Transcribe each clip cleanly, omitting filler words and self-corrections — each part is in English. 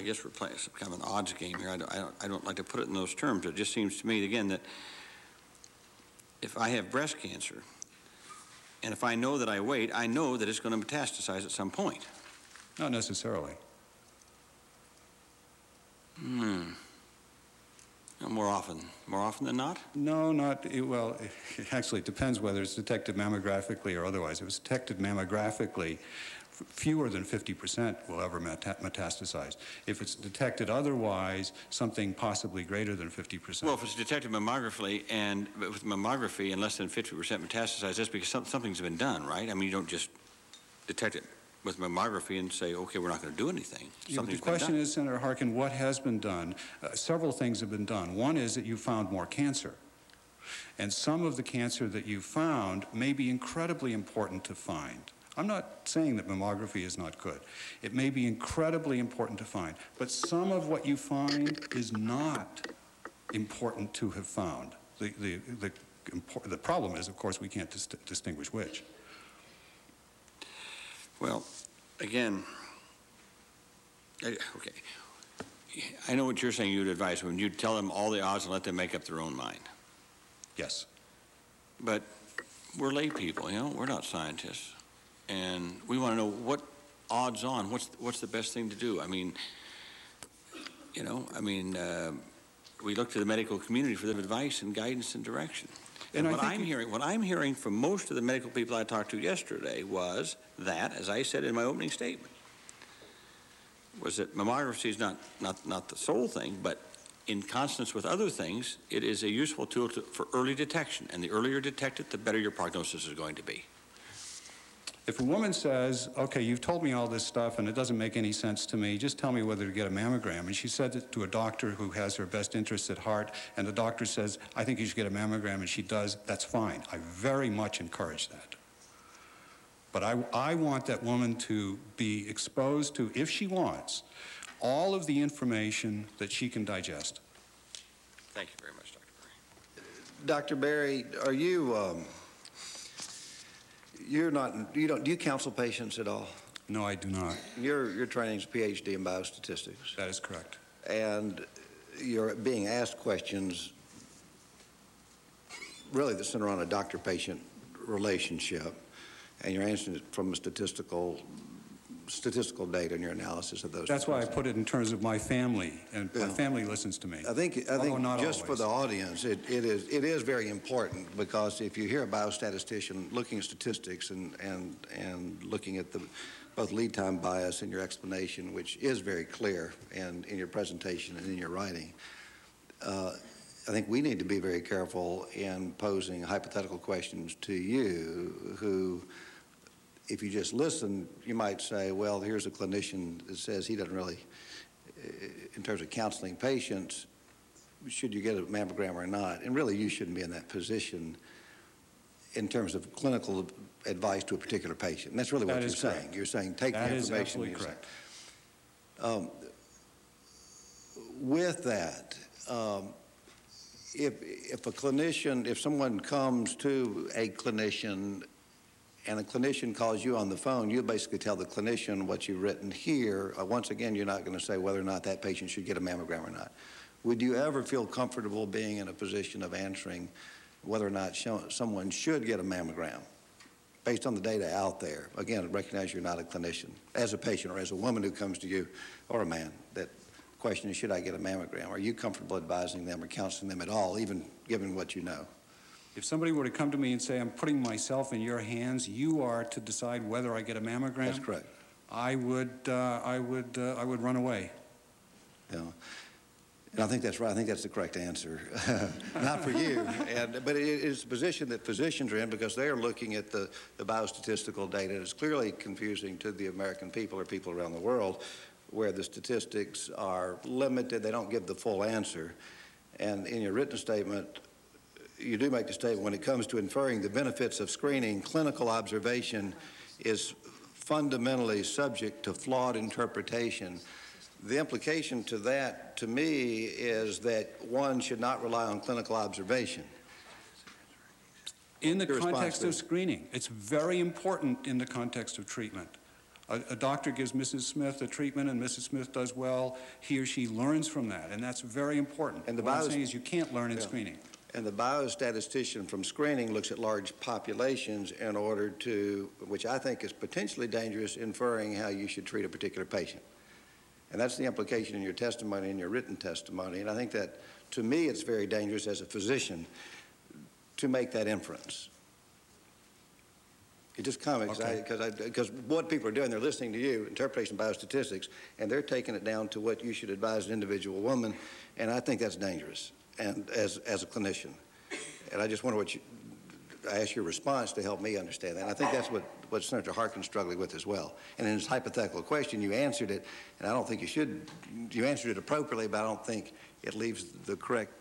I guess we're playing some kind of an odds game here. I don't like to put it in those terms. It just seems to me, again, that if I have breast cancer, and if I know that I wait, I know that it's going to metastasize at some point. Not necessarily. More often than not? No, not, well, actually it depends whether it's detected mammographically or otherwise. If it's detected mammographically, fewer than 50% will ever metastasize. If it's detected otherwise, something possibly greater than 50%. Well, if it's detected mammography and with mammography and less than 50% metastasize, that's because something's been done, right? I mean, you don't just detect it with mammography and say, okay, we're not going to do anything. The question is, Senator Harkin, what has been done? Several things have been done. One is that you found more cancer. And some of the cancer that you found may be incredibly important to find. I'm not saying that mammography is not good. It may be incredibly important to find. But some of what you find is not important to have found. The problem is, of course, we can't distinguish which. Well, again, okay. I know what you're saying you'd advise when you'd tell them all the odds and let them make up their own mind. Yes. But we're lay people, you know, we're not scientists. And we want to know what odds on, what's the best thing to do. I mean, you know, we look to the medical community for their advice and guidance and direction. And what I'm hearing from most of the medical people I talked to yesterday was that, as I said in my opening statement, was that mammography is not the sole thing, but in consonance with other things, it is a useful tool for early detection. And the earlier detected, the better your prognosis is going to be. If a woman says, okay, you've told me all this stuff and it doesn't make any sense to me, just tell me whether to get a mammogram. And she said it to a doctor who has her best interests at heart, and the doctor says, I think you should get a mammogram, and she does, that's fine. I very much encourage that. But I want that woman to be exposed to, if she wants, all of the information that she can digest. Thank you very much, Dr. Berry. Dr. Berry, are you... do you counsel patients at all? No, I do not. Your training is a PhD in biostatistics. That is correct. And you're being asked questions really that center on a doctor-patient relationship, and you're answering it from a statistical data in your analysis of those. That's why I put it in terms of my family, and my family listens to me. I think just always. For the audience, it is very important, because if you hear a biostatistician looking at statistics and looking at both lead time bias in your explanation, which is very clear, and in your presentation and in your writing, I think we need to be very careful in posing hypothetical questions to you who, if you just listen, you might say, well, here's a clinician that says he doesn't really, in terms of counseling patients, should you get a mammogram or not? And really, you shouldn't be in that position in terms of clinical advice to a particular patient. And that's really what you're saying. You're saying take the information. That is absolutely correct. With that, if someone comes to a clinician and a clinician calls you on the phone, you basically tell the clinician what you've written here. Once again, you're not going to say whether or not that patient should get a mammogram or not. Would you ever feel comfortable being in a position of answering whether or not someone should get a mammogram based on the data out there? Again, recognize you're not a clinician. As a patient or as a woman who comes to you, or a man, that question is, should I get a mammogram? Are you comfortable advising them or counseling them at all, even given what you know? If somebody were to come to me and say, I'm putting myself in your hands, you are to decide whether I get a mammogram. That's correct. I would run away. Yeah. And I think that's right. I think that's the correct answer. Not for you. But it is a position that physicians are in, because they are looking at the biostatistical data. It's clearly confusing to the American people or people around the world, where the statistics are limited. They don't give the full answer. And in your written statement, you do make the statement, when it comes to inferring the benefits of screening, clinical observation is fundamentally subject to flawed interpretation. The implication to that, to me, is that one should not rely on clinical observation. In the context of screening, it's very important in the context of treatment. A doctor gives Mrs. Smith a treatment and Mrs. Smith does well, he or she learns from that, and that's very important. And what I'm saying is you can't learn in screening. And the biostatistician from screening looks at large populations in order to, which I think is potentially dangerous, inferring how you should treat a particular patient. And that's the implication in your testimony, in your written testimony. And I think that, to me, it's very dangerous as a physician to make that inference. It just comes because what people are doing, they're listening to you, interpretation of biostatistics, and they're taking it down to what you should advise an individual woman, and I think that's dangerous. And as a clinician, and I just wonder I ask your response to help me understand that. And I think that's what Senator Harkin's struggling with as well. And in his hypothetical question, you answered it, and I don't think you answered it appropriately, but I don't think it leaves the correct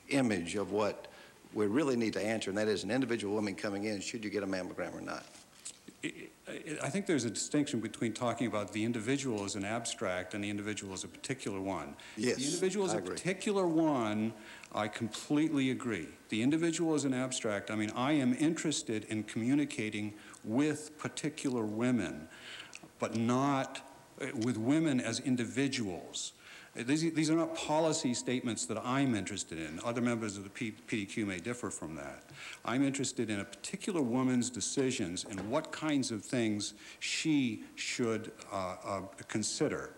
image of what we really need to answer, and that is an individual woman coming in, should you get a mammogram or not? I think there's a distinction between talking about the individual as an abstract and the individual as a particular one. Yes, the individual as a particular one, I completely agree. The individual as an abstract, I mean, I am interested in communicating with particular women, but not with women as individuals. These are not policy statements that I'm interested in. Other members of the PDQ may differ from that. I'm interested in a particular woman's decisions and what kinds of things she should consider.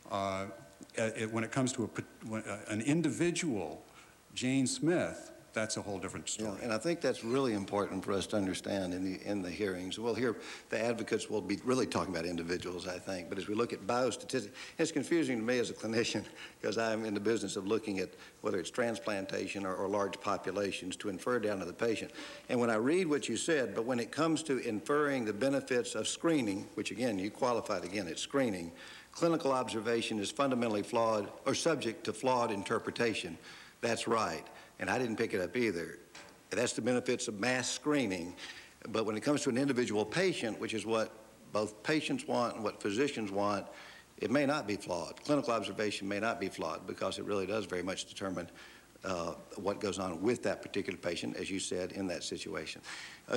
When it comes to an individual, Jane Smith, that's a whole different story. Yeah, and I think that's really important for us to understand in the hearings. We'll hear the advocates will be really talking about individuals, I think. But as we look at biostatistics, it's confusing to me as a clinician because I'm in the business of looking at whether it's transplantation or large populations to infer down to the patient. And when I read what you said, but when it comes to inferring the benefits of screening, which again, you qualified again, it's screening, clinical observation is fundamentally flawed or subject to flawed interpretation. That's right. And I didn't pick it up either. That's the benefits of mass screening. But when it comes to an individual patient, which is what both patients want and what physicians want, it may not be flawed. Clinical observation may not be flawed because it really does very much determine what goes on with that particular patient, as you said, in that situation.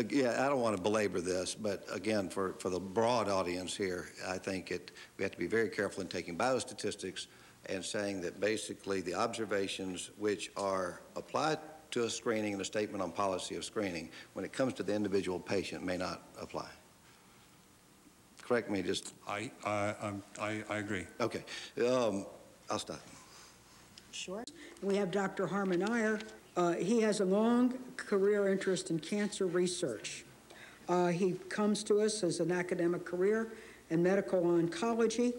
Yeah, I don't want to belabor this, but again, for the broad audience here, I think we have to be very careful in taking biostatistics and saying that basically the observations which are applied to a screening and a statement on policy of screening, when it comes to the individual patient, may not apply. Correct me, just... I agree. Okay. I'll stop. Sure. We have Dr. Harmon Iyer. He has a long career interest in cancer research. He comes to us as an academic career in medical oncology.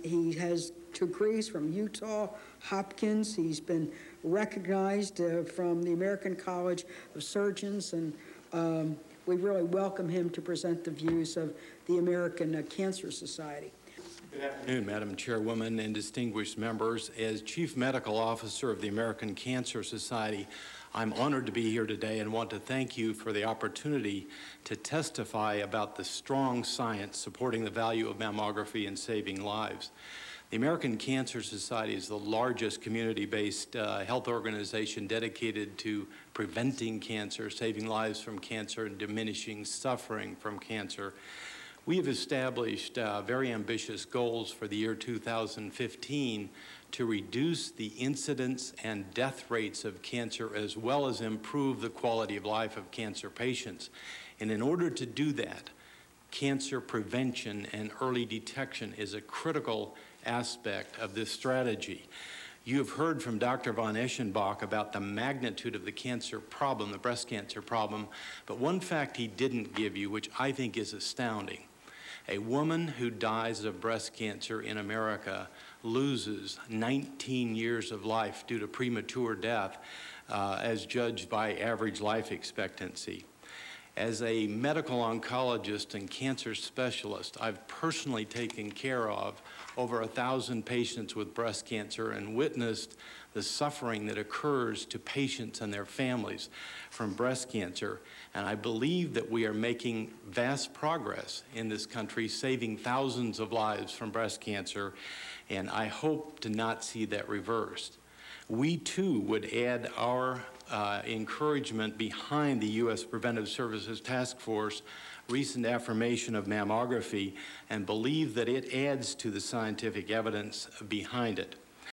He has degrees from Utah, Hopkins. He's been recognized from the American College of Surgeons, and we really welcome him to present the views of the American Cancer Society. Good afternoon, Madam Chairwoman and distinguished members. As Chief Medical Officer of the American Cancer Society, I'm honored to be here today and want to thank you for the opportunity to testify about the strong science supporting the value of mammography in saving lives. The American Cancer Society is the largest community-based health organization dedicated to preventing cancer, saving lives from cancer, and diminishing suffering from cancer. We have established very ambitious goals for the year 2015 to reduce the incidence and death rates of cancer, as well as improve the quality of life of cancer patients. And in order to do that, cancer prevention and early detection is a critical aspect of this strategy. You have heard from Dr. von Eschenbach about the magnitude of the cancer problem, the breast cancer problem, but one fact he didn't give you, which I think is astounding. A woman who dies of breast cancer in America loses 19 years of life due to premature death, as judged by average life expectancy. As a medical oncologist and cancer specialist, I've personally taken care of over 1,000 patients with breast cancer and witnessed the suffering that occurs to patients and their families from breast cancer. And I believe that we are making vast progress in this country, saving thousands of lives from breast cancer, and I hope to not see that reversed. We too would add our encouragement behind the U.S. Preventive Services Task Force recent affirmation of mammography and believe that it adds to the scientific evidence behind it.